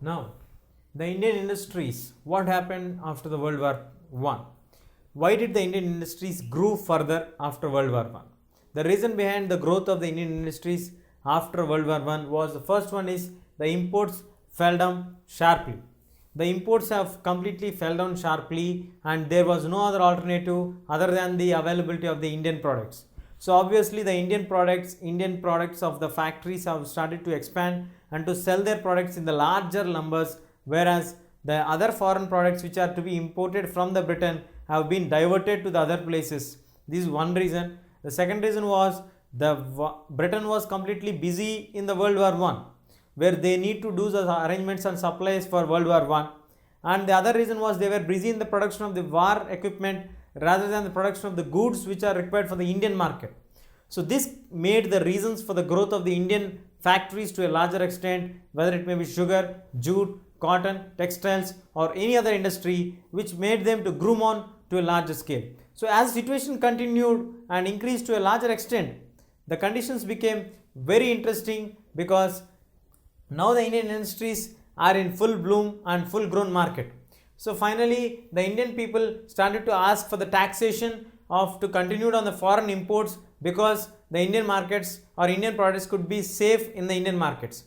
Now, the Indian industries, what happened after the World War I? Why did the Indian industries grew further after World War I? The reason behind the growth of the Indian industries after World War I was, the first one is the imports fell down sharply. The imports have completely fell down sharply, and there was no other alternative other than the availability of the Indian products. So obviously the Indian products of the factories have started to expand and to sell their products in the larger numbers, whereas the other foreign products which are to be imported from the Britain have been diverted to the other places. This is one reason. The second reason was Britain was completely busy in the World War I, where they need to do the arrangements and supplies for World War I. And the other reason was they were busy in the production of the war equipment rather than the production of the goods which are required for the Indian market. So this made the reasons for the growth of the Indian factories to a larger extent, whether it may be sugar, jute, cotton, textiles or any other industry, which made them to groom on to a larger scale. So as the situation continued and increased to a larger extent, the conditions became very interesting, because now the Indian industries are in full bloom and full grown market. So finally the Indian people started to ask for the taxation to continue on the foreign imports, because the Indian markets or Indian products could be safe in the Indian markets.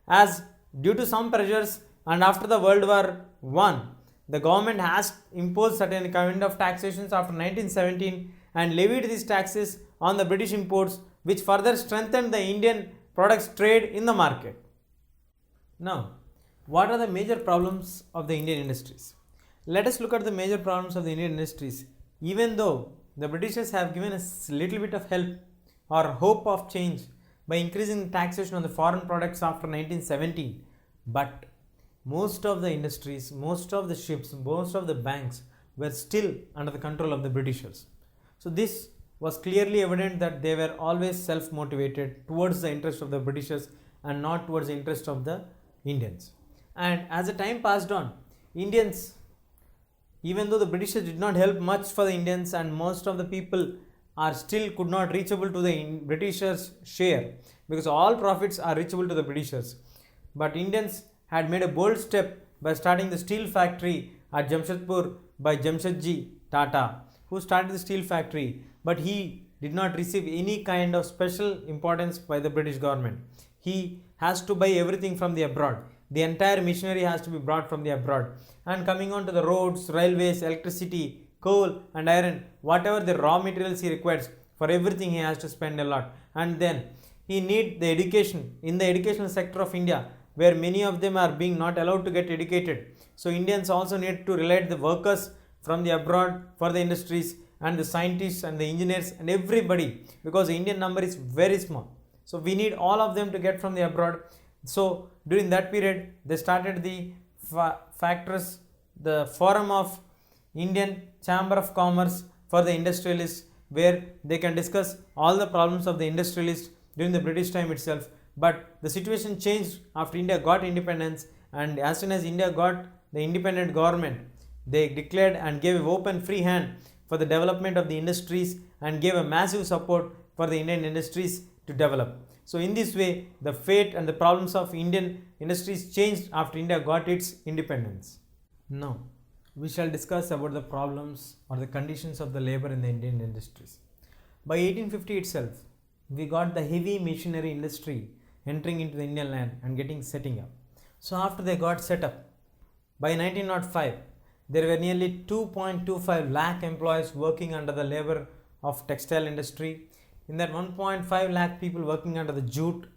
As due to some pressures and after the World War I, the government has imposed certain kind of taxations after 1917 and levied these taxes on the British imports, which further strengthened the Indian products trade in the market. Now, what are the major problems of the Indian industries? Let us look at the major problems of the Indian industries. Even though the Britishers have given us little bit of help or hope of change by increasing taxation on the foreign products after 1917, but most of the industries, most of the ships, most of the banks were still under the control of the Britishers. So this was clearly evident that they were always self-motivated towards the interest of the Britishers and not towards the interest of the Indians. And as the time passed on, Indians, even though the Britishers did not help much for the Indians and most of the people are still could not reachable to the Britishers' share, because all profits are reachable to the Britishers. But Indians had made a bold step by starting the steel factory at Jamshedpur by Jamshedji Tata, who started the steel factory, but he did not receive any kind of special importance by the British government. He has to buy everything from the abroad. The entire machinery has to be brought from the abroad. And coming on to the roads, railways, electricity, coal and iron, whatever the raw materials he requires, for everything he has to spend a lot. And then he need the education in the educational sector of India, where many of them are being not allowed to get educated. So Indians also need to relate the workers from the abroad for the industries, and the scientists and the engineers and everybody, because the Indian number is very small. So we need all of them to get from the abroad. So during that period, they started the factors, the Forum of Indian Chamber of Commerce for the industrialists, where they can discuss all the problems of the industrialists during the British time itself. But the situation changed after India got independence, and as soon as India got the independent government, they declared and gave an open free hand for the development of the industries and gave a massive support for the Indian industries to develop. So in this way, the fate and the problems of Indian industries changed after India got its independence. Now, we shall discuss about the problems or the conditions of the labor in the Indian industries. By 1850 itself, we got the heavy machinery industry entering into the Indian land and setting up. So after they got set up, by 1905, there were nearly 2.25 lakh employees working under the labor of textile industry. In that 1.5 lakh people working under the jute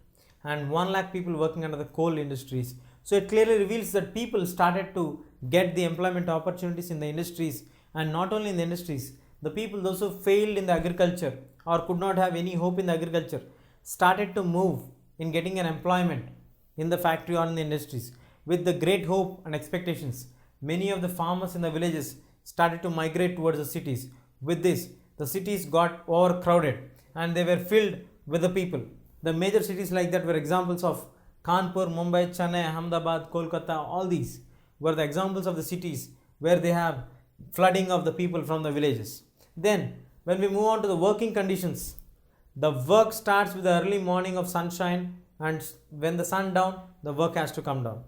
and 1 lakh people working under the coal industries. So it clearly reveals that people started to get the employment opportunities in the industries, and not only in the industries, the people those who failed in the agriculture or could not have any hope in the agriculture started to move in getting an employment in the factory or in the industries with the great hope and expectations. Many of the farmers in the villages started to migrate towards the cities. With this, the cities got overcrowded and they were filled with the people. The major cities like that were examples of Kanpur, Mumbai, Chennai, Ahmedabad, Kolkata. All these were the examples of the cities where they have flooding of the people from the villages. Then when we move on to the working conditions, the work starts with the early morning of sunshine, and when the sun down, the work has to come down.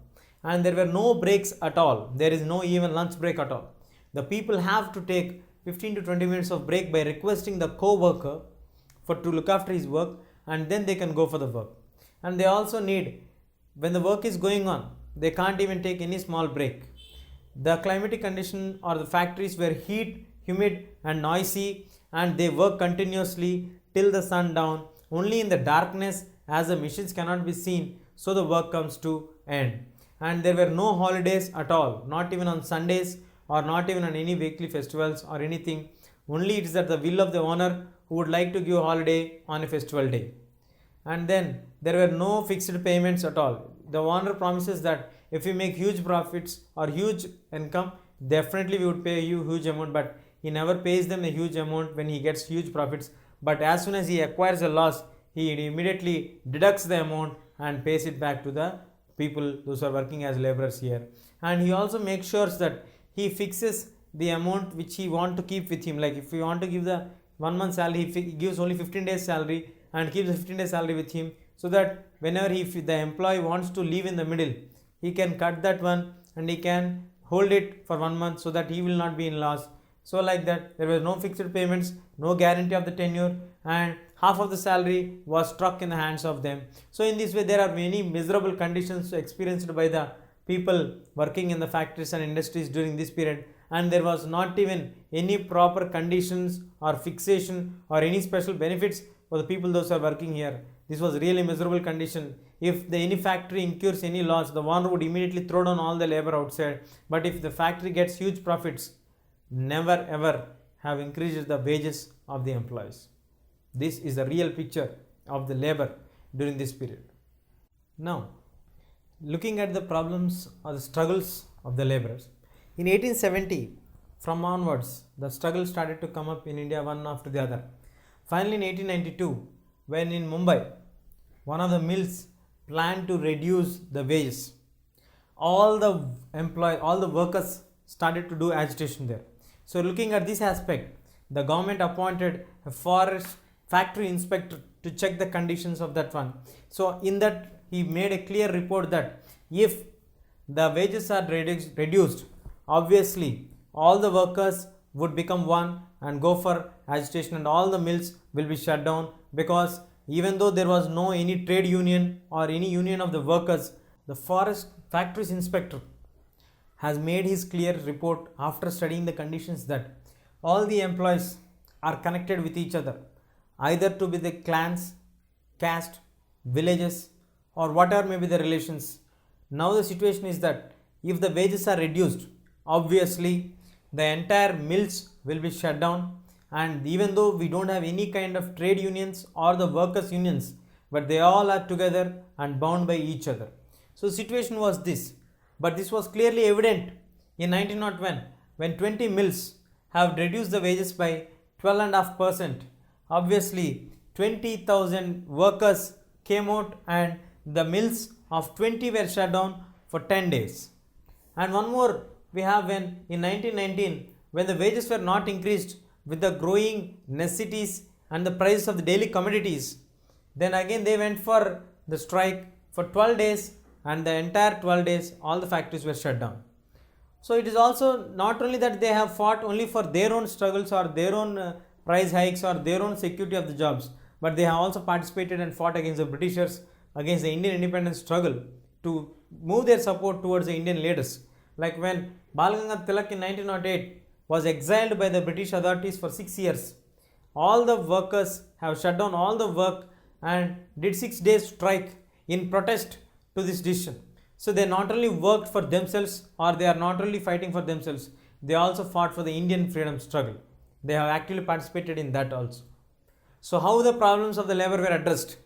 and there were no breaks at all. There is no even lunch break at all. The people have to take 15 to 20 minutes of break by requesting the co-worker to look after his work, and then they can go for the work. And they also need, when the work is going on, they can't even take any small break. The climatic condition or the factories were heat, humid and noisy, and they work continuously till the sundown, only in the darkness, as the machines cannot be seen, so the work comes to end. And there were no holidays at all, not even on Sundays or not even on any weekly festivals or anything. Only it is at the will of the owner who would like to give a holiday on a festival day. And then there were no fixed payments at all. The owner promises that if we make huge profits or huge income, definitely we would pay you huge amount, but he never pays them a huge amount when he gets huge profits. But as soon as he acquires a loss, he immediately deducts the amount and pays it back to the people those are working as laborers here. And he also makes sure that he fixes the amount which he want to keep with him. Like if we want to give the 1 month salary, he gives only 15 days salary and keeps the 15 days salary with him, so that whenever the employee wants to leave in the middle, he can cut that one and he can hold it for 1 month, so that he will not be in loss. So like that, there were no fixed payments, no guarantee of the tenure, and half of the salary was struck in the hands of them. So in this way, there are many miserable conditions experienced by the people working in the factories and industries during this period, and there was not even any proper conditions or fixation or any special benefits for the people those who are working here. This was really miserable condition. If any factory incurs any loss, the owner would immediately throw down all the labor outside. But if the factory gets huge profits, never ever have increased the wages of the employees. This is a real picture of the labor during this period. Now, looking at the problems or the struggles of the laborers, in 1870 from onwards, the struggle started to come up in India one after the other. Finally, in 1892, when in Mumbai, one of the mills planned to reduce the wages, all the workers started to do agitation there. So looking at this aspect, the government appointed a forest factory inspector to check the conditions of that one. So in that, he made a clear report that if the wages are reduced, obviously all the workers would become one and go for agitation, and all the mills will be shut down, because even though there was no any trade union or any union of the workers, the forest factories inspector has made his clear report after studying the conditions that all the employees are connected with each other, either to be the clans, caste, villages, or whatever may be the relations. Now the situation is that if the wages are reduced, obviously the entire mills will be shut down, and even though we don't have any kind of trade unions or the workers unions, but they all are together and bound by each other. So the situation was this, but this was clearly evident in 1901 when 20 mills have reduced the wages by 12.5%. Obviously 20,000 workers came out and the mills of 20 were shut down for 10 days. And one more we have when in 1919, when the wages were not increased with the growing necessities and the prices of the daily commodities, then again they went for the strike for 12 days, and the entire 12 days all the factories were shut down. So it is also not only that they have fought only for their own struggles or their own price hikes or their own security of the jobs, but they have also participated and fought against the Britishers, against the Indian independence struggle, to move their support towards the Indian leaders. Like when Bal Gangadhar Tilak in 1908 was exiled by the British authorities for 6 years, all the workers have shut down all the work and did 6 days strike in protest to this decision. So they not only worked for themselves, or they are not only fighting for themselves, they also fought for the Indian freedom struggle. They have actively participated in that also. So how the problems of the labor were addressed?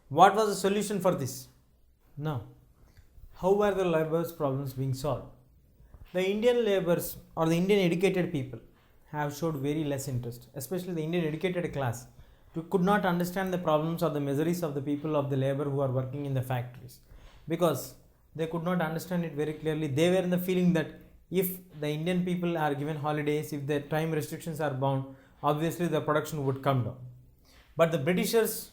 What was the solution for this? Now, how were the labor's problems being solved? The Indian laborers or the Indian educated people have showed very less interest, especially the Indian educated class, who could not understand the problems or the miseries of the people of the labor who are working in the factories, because they could not understand it very clearly. They were in the feeling that if the Indian people are given holidays, if the time restrictions are bound, obviously the production would come down. But the Britishers,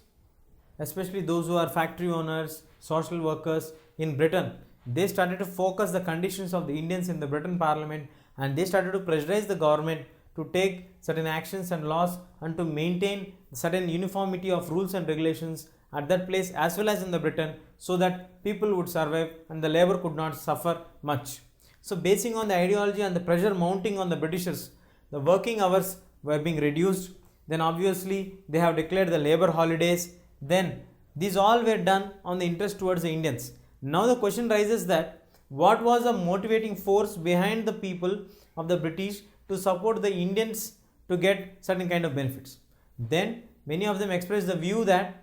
especially those who are factory owners, social workers in Britain, they started to focus the conditions of the Indians in the Britain Parliament, and they started to pressurize the government to take certain actions and laws and to maintain certain uniformity of rules and regulations at that place as well as in the Britain, so that people would survive and the labor could not suffer much. So basing on the ideology and the pressure mounting on the Britishers, the working hours were being reduced. Then obviously they have declared the labor holidays. Then these all were done on the interest towards the Indians. Now the question rises that what was the motivating force behind the people of the British to support the Indians to get certain kind of benefits? Then many of them expressed the view that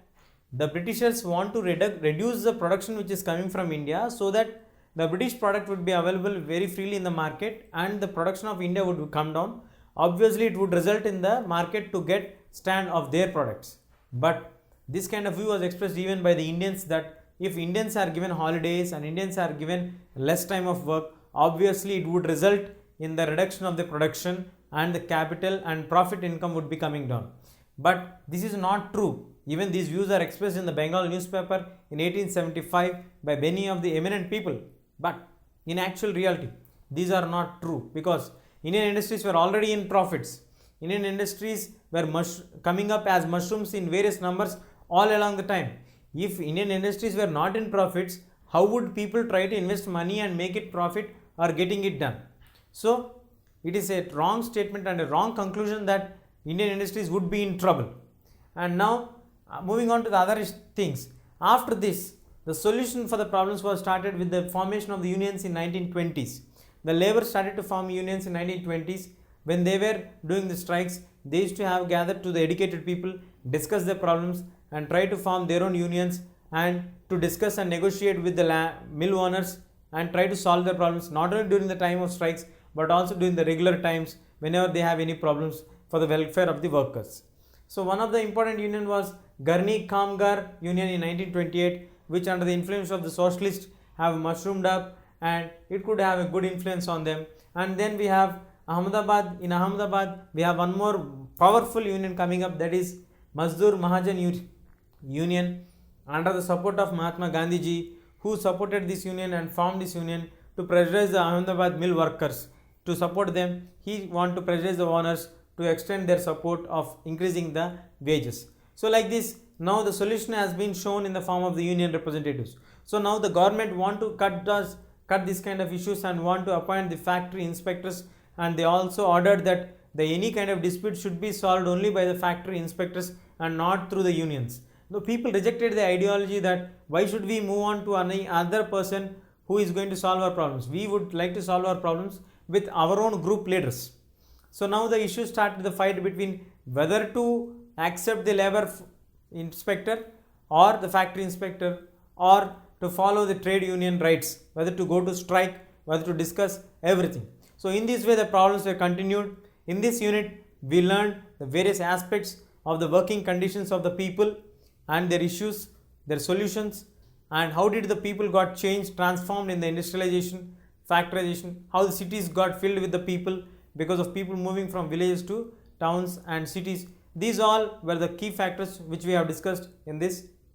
the Britishers want to reduce the production which is coming from India, so that the British product would be available very freely in the market and the production of India would come down. Obviously it would result in the market to get stand of their products. But this kind of view was expressed even by the Indians, that if Indians are given holidays and Indians are given less time of work, obviously it would result in the reduction of the production and the capital and profit income would be coming down. But this is not true. Even these views are expressed in the Bengal newspaper in 1875 by many of the eminent people. But in actual reality, these are not true, because Indian industries were already in profits. Indian industries were coming up as mushrooms in various numbers all along the time. If Indian industries were not in profits, how would people try to invest money and make it profit or getting it done? So it is a wrong statement and a wrong conclusion that Indian industries would be in trouble. And now moving on to the other things. After this, the solution for the problems was started with the formation of the unions in 1920s. The labor started to form unions in 1920s. When they were doing the strikes, they used to have gathered to the educated people, discuss their problems and try to form their own unions and to discuss and negotiate with the mill owners and try to solve their problems, not only during the time of strikes but also during the regular times whenever they have any problems for the welfare of the workers. So one of the important union was Garni Kamgar Union in 1928, which under the influence of the socialists have mushroomed up and it could have a good influence on them. And then we have Ahmedabad. In Ahmedabad, we have one more powerful union coming up, that is Mazdoor Mahajan Union, under the support of Mahatma Gandhi ji, who supported this union and formed this union to pressurize the Ahmedabad mill workers. To support them, he wanted to pressurize the owners to extend their support of increasing the wages. So like this, now the solution has been shown in the form of the union representatives. So now the government want to cut this kind of issues and want to appoint the factory inspectors, and they also ordered that any kind of dispute should be solved only by the factory inspectors and not through the unions. The people rejected the ideology that why should we move on to any other person who is going to solve our problems. We would like to solve our problems with our own group leaders. So now the issue started, the fight between whether to accept the labor inspector or the factory inspector, or to follow the trade union rights, whether to go to strike, whether to discuss everything. So in this way the problems were continued. In this unit we learned the various aspects of the working conditions of the people and their issues, their solutions, and how did the people got changed, transformed in the industrialization, factorization, how the cities got filled with the people because of people moving from villages to towns and cities. These all were the key factors which we have discussed in this